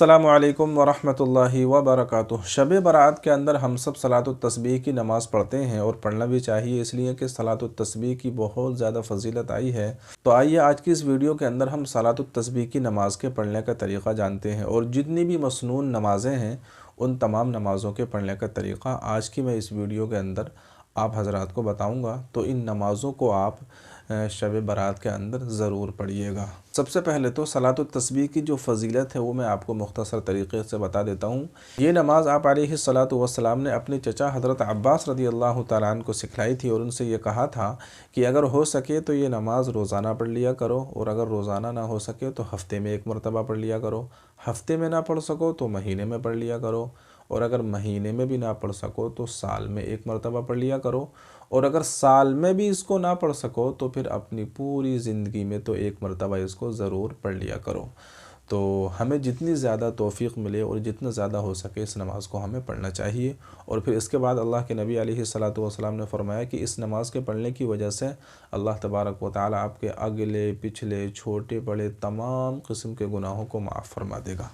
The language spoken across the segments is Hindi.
अस्सलामु अलैकुम वरहमतुल्लाहि वबरकातुह। शब बारात के अंदर हम सब सलातुत तस्बीह की नमाज़ पढ़ते हैं और पढ़ना भी चाहिए, इसलिए कि सलातुत तस्बीह की बहुत ज़्यादा फजीलत आई है। तो आइए आज की इस वीडियो के अंदर हम सलातुत तस्बीह की नमाज़ के पढ़ने का तरीक़ा जानते हैं और जितनी भी मसनून नमाज़ें हैं उन तमाम नमाज़ों के पढ़ने का तरीक़ा आज की मैं इस वीडियो के अंदर आप हज़रात को बताऊँगा। तो इन नमाज़ों को आप शब बारात के अंदर ज़रूर पढ़िएगा। सबसे पहले तो सलातुत तस्बीह की जो फ़जीलत है वो मैं आपको मुख्तसर तरीक़े से बता देता हूँ। ये नमाज़ आप अलैहिस्सलातु वस्सलाम ने अपने चचा हज़रत अब्बास रज़ियल्लाहु तआला अन्हु को सिखलाई थी और उनसे ये कहा था कि अगर हो सके तो ये नमाज़ रोज़ाना पढ़ लिया करो, और अगर रोज़ाना ना हो सके तो हफ़्ते में एक मरतबा पढ़ लिया करो, हफ़्ते में ना पढ़ सको तो महीने में पढ़ लिया करो, और अगर महीने में भी ना पढ़ सको तो साल में एक मरतबा पढ़ लिया करो, और अगर साल में भी इसको ना पढ़ सको तो फिर अपनी पूरी ज़िंदगी में तो एक मरतबा इसको ज़रूर पढ़ लिया करो। तो हमें जितनी ज़्यादा तौफ़ीक़ मिले और जितना ज़्यादा हो सके इस नमाज़ को हमें पढ़ना चाहिए। और फिर इसके बाद अल्लाह के नबी अलैहिस्सलातु वस्सलाम ने फ़रमाया कि इस नमाज़ के पढ़ने की वजह से अल्लाह तबारक व तआला आपके अगले पिछले छोटे बड़े तमाम किस्म के गुनाहों को माफ़ फरमा देगा।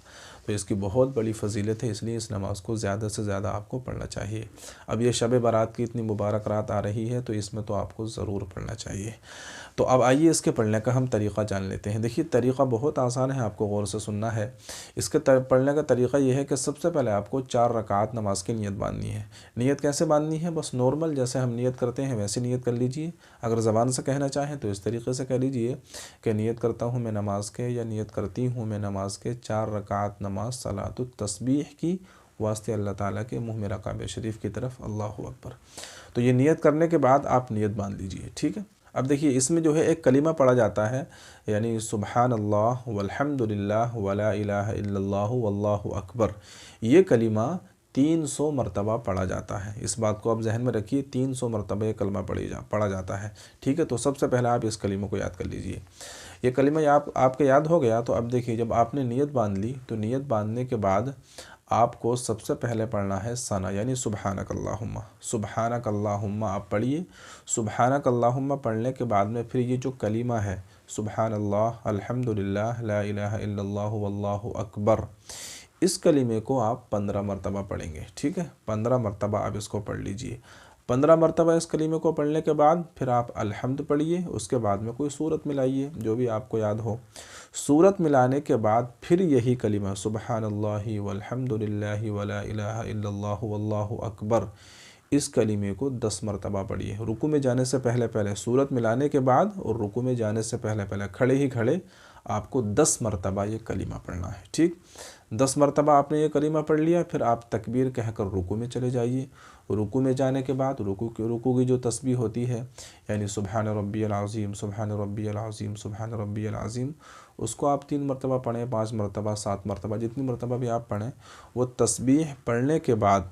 तो इसकी बहुत बड़ी फ़जीलत है, इसलिए इस नमाज़ को ज़्यादा से ज़्यादा आपको पढ़ना चाहिए। अब ये शब बारात की इतनी मुबारक रात आ रही है तो इसमें तो आपको ज़रूर पढ़ना चाहिए। तो अब आइए इसके पढ़ने का हम तरीक़ा जान लेते हैं। देखिए तरीक़ा बहुत आसान है, आपको गौर से सुनना है। इसके पढ़ने का तरीक़ा ये है कि सबसे पहले आपको 4 रकात नमाज की नीयत बांधनी है। नीयत कैसे बांधनी है? बस नॉर्मल जैसे हम नीयत करते हैं वैसे नीयत कर लीजिए। अगर ज़बान से कहना चाहें तो इस तरीक़े से कह लीजिए कि नीयत करता हूँ मैं नमाज के, या नीयत करती हूँ मैं नमाज के 4 रकात नमाज सलातुत तस्बीह की वास्ते अल्लाह ताला के मुँह मेरा काबे शरीफ की तरफ, अल्लाहु अकबर। तो ये नियत करने के बाद आप नियत बांध लीजिए, ठीक है। अब देखिए इसमें जो है एक कलीमा पढ़ा जाता है, यानी सुबहानल्लाह वल्हम्दुलिल्लाह वला इलाहा इल्लल्लाहु वल्लाहु अकबर। ये कलीमा 300 मरतबा पढ़ा जाता है। इस बात को आप जहन में रखिए, 300 मरतबा ये कलमा पढ़ा जाता है, ठीक है। तो सबसे पहले आप इस कलीमा को याद कर लीजिए। ये कलीमा आपके याद हो गया तो अब देखिए जब आपने नियत बांध ली तो नियत बांधने के बाद आपको सबसे पहले पढ़ना है सना, यानी सुबहानकल्लाहुम्मा। सुबहानकल्लाहुम्मा आप पढ़िए। सुबहानकल्लाहुम्मा पढ़ने के बाद में फिर ये जो कलीमा है सुबहानल्लाह अल्हम्दुलिल्लाह ला इलाहा इल्लल्लाहु वल्लाहु अकबर, इस कलीमे को आप 15 मरतबा पढ़ेंगे, ठीक है। 15 मरतबा आप इसको पढ़ लीजिए। 15 मरतबा इस कलीमे को पढ़ने के बाद फिर आप अल्हम्द पढ़िए। उसके बाद में कोई सूरत मिलाइए जो भी आपको याद हो। सूरत मिलाने के बाद फिर यही कलीमा सुबहानल्लाहि वल्हम्दुलिल्लाहि वला इलाहा इल्लल्लाहु वल्लाहु अकबर, इस कलीमे को 10 मरतबा पढ़िए। रुकू में जाने से पहले पहले, सूरत मिलाने के बाद और रुकू में जाने से पहले पहले खड़े ही खड़े आपको 10 मरतबा ये कलीमा पढ़ना है, ठीक। 10 मरतबा आपने ये कलीमा पढ़ लिया, फिर आप तकबीर कहकर रुकू में चले जाइए। रुकू में जाने के बाद रुकू की जो तस्बीह होती है, यानी सुबहान रब्बियल अज़ीम सुबहान रब्बियल अज़ीम सुबहान रब्बियल अज़ीम, उसको आप 3 मरतबा पढ़ें, 5 मरतबा, 7 मरतबा, जितनी मरतबा भी आप पढ़ें। वो तस्बीह पढ़ने के बाद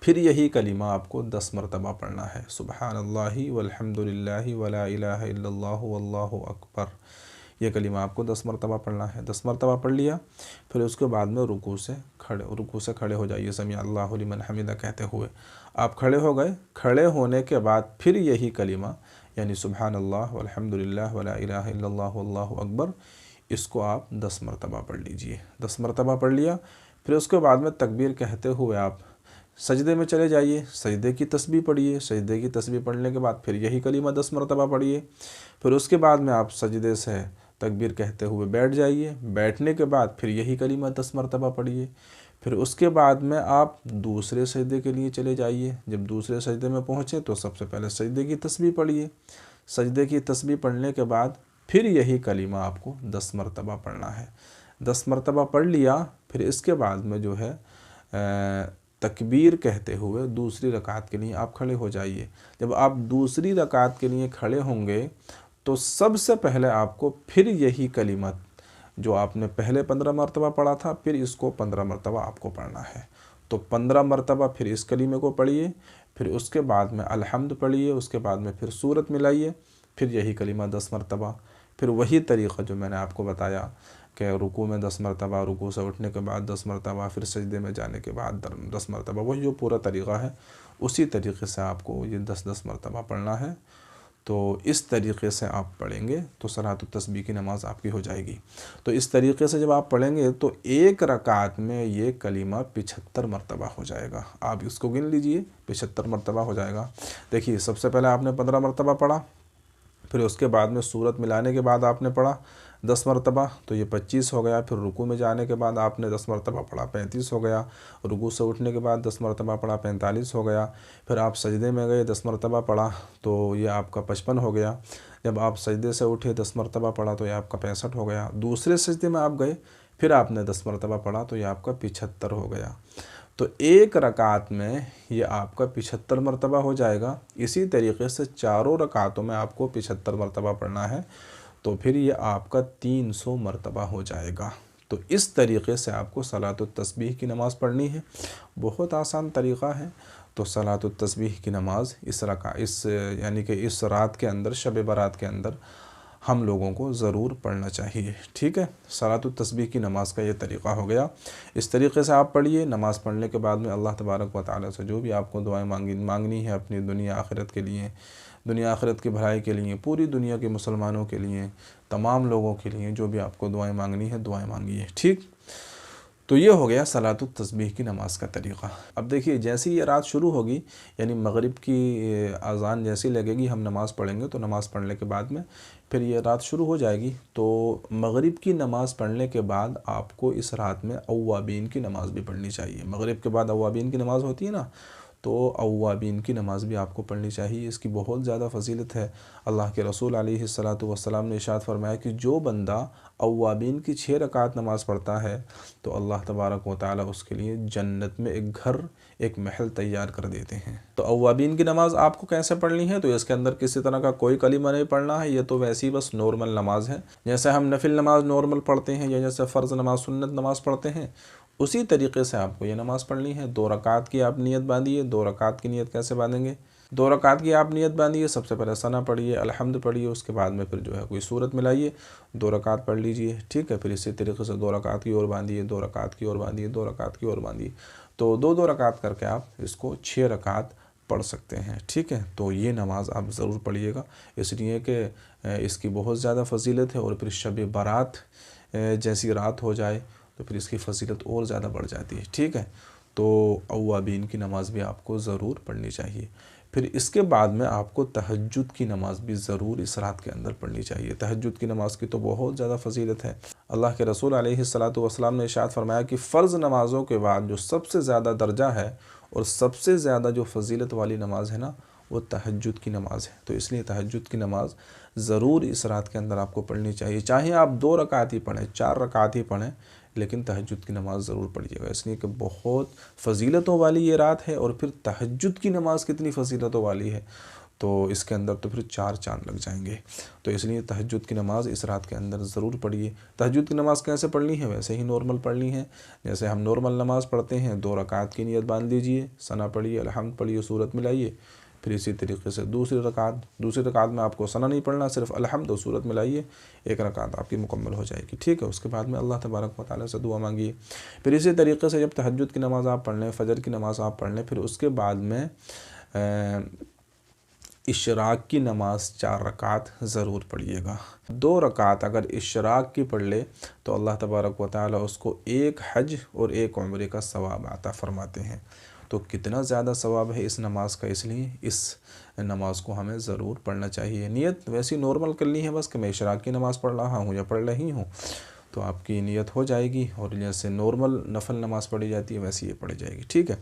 फिर यही कलीमा आपको 10 मरतबा पढ़ना है, सुबहानल्लाहि वल्हम्दुलिल्लाहि वला इलाहा इल्लल्लाहु वल्लाहु अकबर। ये कलीमा आपको 10 मरतबा पढ़ना है। 10 मरतबा पढ़ लिया, फिर उसके बाद में रुकू से खड़े हो जाइए, समी अल्लाहु लिमन हमिदा कहते हुए आप खड़े हो गए। खड़े होने के बाद फिर यही कलीमा, यानी सुबहानल्लाह वल्हम्दुलिल्लाह वला इलाहा इल्लल्लाहु वल्लाहु अकबर, इसको आप 10 मरतबा पढ़ लीजिए। 10 मरतबा पढ़ लिया, फिर उसके बाद में तकबीर कहते हुए आप सजदे में चले जाइए। सजदे की तस्बीह पढ़िए। सजदे की तस्बीह पढ़ने के बाद फिर यही कलीमा 10 मरतबा पढ़िए। फिर उसके बाद में आप सजदे से तकबीर कहते हुए बैठ जाइए। बैठने के बाद फिर यही कलीमा 10 मरतबा पढ़िए। फिर उसके बाद में आप दूसरे सजदे के लिए चले जाइए। जब दूसरे सजदे में पहुँचे तो सबसे पहले सजदे की तस्बीह पढ़िए। सजदे की तस्बीह पढ़ने के बाद फिर यही कलीमा आपको 10 मरतबा पढ़ना है। 10 मरतबा पढ़ लिया, फिर इसके बाद में जो है तकबीर कहते हुए दूसरी रकात के लिए आप खड़े हो जाइए। जब आप दूसरी रकात के लिए खड़े होंगे तो सबसे पहले आपको फिर यही कलीमा जो आपने पहले 15 मरतबा पढ़ा था, फिर इसको 15 मरतबा आपको पढ़ना है। तो 15 मरतबा फिर इस कलीमे को पढ़िए, फिर उसके बाद में अल्हम्द पढ़िए, उसके बाद में फिर सूरत मिलाइए, फिर यही कलीमा 10 मरतबा। फिर वही तरीक़ा जो मैंने आपको बताया कि रुकू में 10 मरतबा, रुकू से उठने के बाद 10 मरतबा, फिर सजदे में जाने के बाद 10 मरतबा, वही जो पूरा तरीक़ा है उसी तरीक़े से आपको ये 10-10 मरतबा पढ़ना है। तो इस तरीक़े से आप पढ़ेंगे तो सलातुत तस्बीह की नमाज़ आपकी हो जाएगी। तो इस तरीक़े से जब आप पढ़ेंगे तो एक रकात में ये कलीमा 75 मरतबा हो जाएगा। आप इसको गिन लीजिए, 75 मरतबा हो जाएगा। देखिए, सबसे पहले आपने 15 मरतबा पढ़ा, फिर उसके बाद में सूरत मिलाने के बाद आपने पढ़ा 10 मरतबा, तो ये 25 हो गया। फिर रुकू में जाने के बाद आपने 10 मरतबा पढ़ा, 35 हो गया। रुकू से उठने के बाद 10 मरतबा पढ़ा, 45 हो गया। फिर आप सजदे में गए, 10 मरतबा पढ़ा, तो ये आपका 55 हो गया। जब आप सजदे से उठे, 10 मरतबा पढ़ा, तो ये आपका 65 हो गया। दूसरे सजदे में आप गए, फिर आपने 10 मरतबा पढ़ा, तो ये आपका 75 हो गया। तो एक रकात में ये आपका 75 मरतबा हो जाएगा। इसी तरीक़े से चारों रकातों में आपको 75 मरतबा पढ़ना है, तो फिर ये आपका 300 मरतबा हो जाएगा। तो इस तरीक़े से आपको सलातुत तस्बीह की नमाज़ पढ़नी है। बहुत आसान तरीक़ा है। तो सलातुत तस्बीह की नमाज़ इस यानी कि इस रात के अंदर, शब बारात के अंदर हम लोगों को ज़रूर पढ़ना चाहिए। ठीक है, सलातुत तस्बीह की नमाज़ का ये तरीक़ा हो गया। इस तरीक़े से आप पढ़िए। नमाज़ पढ़ने के बाद में अल्लाह तबारक व तआला से जो भी आपको दुआएं मांगनी है अपनी दुनिया आखिरत के लिए, दुनिया आखिरत की भलाई के लिए, पूरी दुनिया के मुसलमानों के लिए, तमाम लोगों के लिए जो भी आपको दुआएं मांगनी है, दुआएं मांगिए। ठीक, तो ये हो गया सलातुत तस्बीह की नमाज़ का तरीक़ा। अब देखिए, जैसे ही ये रात शुरू होगी, यानी मगरिब की अज़ान जैसी लगेगी, हम नमाज़ पढ़ेंगे, तो नमाज़ पढ़ने के बाद में फिर ये रात शुरू हो जाएगी। तो मगरिब की नमाज़ पढ़ने के बाद आपको इस रात में अव्वाबीन की नमाज़ भी पढ़नी चाहिए। मगरिब के बाद अव्वाबीन की नमाज़ होती है ना, तो अव्वाबीन की नमाज़ भी आपको पढ़नी चाहिए। इसकी बहुत ज़्यादा फ़जीलत है। अल्लाह के रसूल अलैहिस्सलातु वस्सलाम ने इरशाद फरमाया कि जो बंदा अव्वाबीन की 6 रकात नमाज़ पढ़ता है, तो अल्लाह तबारक व तआला उसके लिए जन्नत में एक घर, एक महल तैयार कर देते हैं। तो अव्वाबीन की नमाज़ आपको कैसे पढ़नी है? तो इसके अंदर किसी तरह का कोई कलीमा नहीं पढ़ना है। ये तो वैसे ही बस नॉर्मल नमाज़ है, जैसे हम नफिल नमाज नॉर्मल पढ़ते हैं या जैसे फ़र्ज़ नमाज, सुन्नत नमाज़ पढ़ते हैं, उसी तरीक़े से आपको ये नमाज़ पढ़नी है। 2 रकात की आप नियत बांधिए। 2 रकात की नियत कैसे बांधेंगे? 2 रकात की आप नियत बांधिए। सबसे पहले सना पढ़िए, अलहम्द पढ़िए, उसके बाद में फिर जो है कोई सूरत मिलाइए, 2 रकात पढ़ लीजिए। ठीक है, फिर इसी तरीके से 2 रकात की ओर बांधिए, 2 रकात की ओर बांधिए, 2 रकात की ओर बांधिए। तो 2-2 रकात करके आप इसको 6 रकात पढ़ सकते हैं। ठीक है, तो ये नमाज़ आप ज़रूर पढ़िएगा, इसलिए कि इसकी बहुत ज़्यादा फ़जीलत है। और फिर शब बारात जैसी रात हो जाए तो फिर इसकी फ़जीलत और ज़्यादा बढ़ जाती है। ठीक है, तो अव्वाबीन की नमाज़ भी आपको ज़रूर पढ़नी चाहिए। फिर इसके बाद में आपको तहज्जुद की नमाज़ भी ज़रूर इस रात के अंदर पढ़नी चाहिए। तहज्जुद की नमाज़ की तो बहुत ज़्यादा फ़जीलत है। अल्लाह के रसूल अलैहिस्सलातु वस्सलाम ने इरशाद फरमाया कि फ़र्ज़ नमाज़ों के बाद जो सबसे ज़्यादा दर्जा है और सबसे ज़्यादा जो फ़जीलत वाली नमाज़ है ना, वो तहज्जुद की नमाज़ है। तो इसलिए तहज्जुद की नमाज़ ज़रूर इस रात के अंदर आपको पढ़नी चाहिए। चाहे आप 2 रकात ही पढ़ें, 4 रकात ही पढ़ें, लेकिन तहज्जुद की नमाज़ ज़रूर पढ़िएगा, इसलिए कि बहुत फ़जीलतों वाली ये रात है। और फिर तहज्जुद की नमाज़ कितनी फ़जीलतों वाली है, तो इसके अंदर तो फिर 4 चाँद लग जाएंगे। तो इसलिए तहज्जुद की नमाज़ इस रात के अंदर ज़रूर पढ़िए। तहज्जुद की नमाज़ कैसे पढ़नी है? वैसे ही नॉर्मल पढ़नी है, जैसे हम नॉर्मल नमाज़ पढ़ते हैं। 2 रकात की नियत बांध लीजिए, सना पढ़िए, अलहम्द पढ़िए, सूरत मिलाइए। फिर इसी तरीके से दूसरी रकात में आपको सना नहीं पढ़ना, सिर्फ अलहम्द और सूरत मिलाइए, 1 रकात आपकी मुकम्मल हो जाएगी। ठीक है, उसके बाद में अल्लाह तबारक व तआला से दुआ मांगिए। फिर इसी तरीके से जब तहज्जुद की नमाज़ आप पढ़ लें, फ़जर की नमाज़ आप पढ़ लें, फिर उसके बाद में इशराक की नमाज़ 4 रकात ज़रूर पढ़िएगा। 2 रकात अगर इशराक की पढ़ ले तो अल्लाह तबारक व तआला उसको 1 हज और 1 उम्रे का सवाब अता फ़रमाते हैं। तो कितना ज़्यादा सवाब है इस नमाज़ का, इसलिए इस नमाज़ को हमें ज़रूर पढ़ना चाहिए। नियत वैसी नॉर्मल करनी है बस कि मैं इशराक की नमाज़ पढ़ रहा हूँ या पढ़ रही हूँ, तो आपकी नियत हो जाएगी। और जैसे नॉर्मल नफल नमाज़ पढ़ी जाती है वैसी ये पढ़ी जाएगी। ठीक है,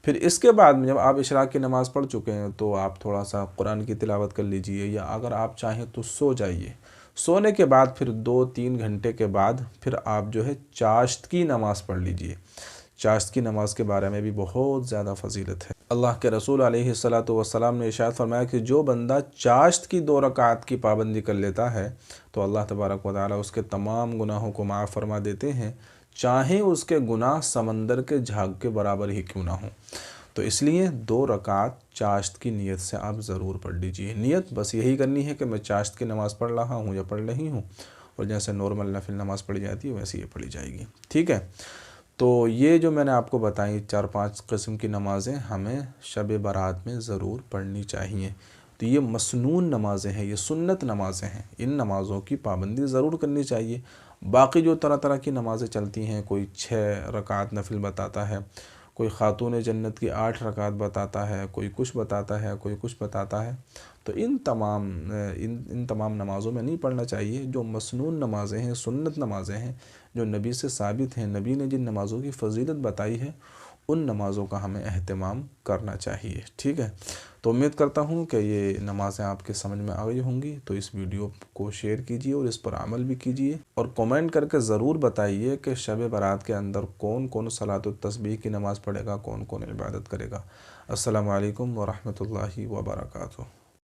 फिर इसके बाद में जब आप इशराक की नमाज़ पढ़ चुके हैं तो आप थोड़ा सा कुरान की तिलावत कर लीजिए, या अगर आप चाहें तो सो जाइए। सोने के बाद फिर 2-3 घंटे के बाद फिर आप जो है चाश्त की नमाज़ पढ़ लीजिए। चाश्त की नमाज़ के बारे में भी बहुत ज़्यादा फ़जीलत है। अल्लाह के रसूल अलैहिस्सलातु वस्सलाम ने इरशाद फरमाया कि जो बंदा चाश्त की 2 रकात की पाबंदी कर लेता है तो अल्लाह तबारक व तआला उसके तमाम गुनाहों को माफ़ फरमा देते हैं, चाहे उसके गुनाह समंदर के झाग के बराबर ही क्यों ना हो। तो इसलिए 2 रकात चाश्त की नीयत से आप ज़रूर पढ़ लीजिए। नियत बस यही करनी है कि मैं चाश्त की नमाज़ पढ़ रहा हूँ या पढ़ रही हूँ, और जैसे नॉर्मल नफिल नमाज़ पढ़ी जाती है वैसे ये पढ़ी जाएगी। ठीक है, तो ये जो मैंने आपको बताई 4-5 किस्म की नमाज़ें हमें शब बारात में ज़रूर पढ़नी चाहिए। तो ये मसनून नमाज़ें हैं, ये सुन्नत नमाज़ें हैं, इन नमाज़ों की पाबंदी ज़रूर करनी चाहिए। बाकी जो तरह तरह की नमाज़ें चलती हैं, कोई 6 रकात नफिल बताता है, कोई खातून जन्नत की 8 रकात बताता है, कोई कुछ बताता है, कोई कुछ बताता है, तो इन तमाम नमाज़ों में नहीं पढ़ना चाहिए। जो मसनून नमाज़ें हैं, सुन्नत नमाज़ें हैं, जो नबी से साबित हैं, नबी ने जिन नमाज़ों की फ़जीलत बताई है, उन नमाज़ों का हमें अहतमाम करना चाहिए। ठीक है, तो उम्मीद करता हूँ कि ये नमाज़ें आपके समझ में आ गई होंगी। तो इस वीडियो को शेयर कीजिए और इस पर अमल भी कीजिए, और कमेंट करके ज़रूर बताइए कि शब बारात के अंदर कौन कौन सलातुत तस्बीह की नमाज़ पढ़ेगा, कौन कौन इबादत करेगा। अस्सलामु अलैकुम व रहमतुल्लाहि व बरकातुहू।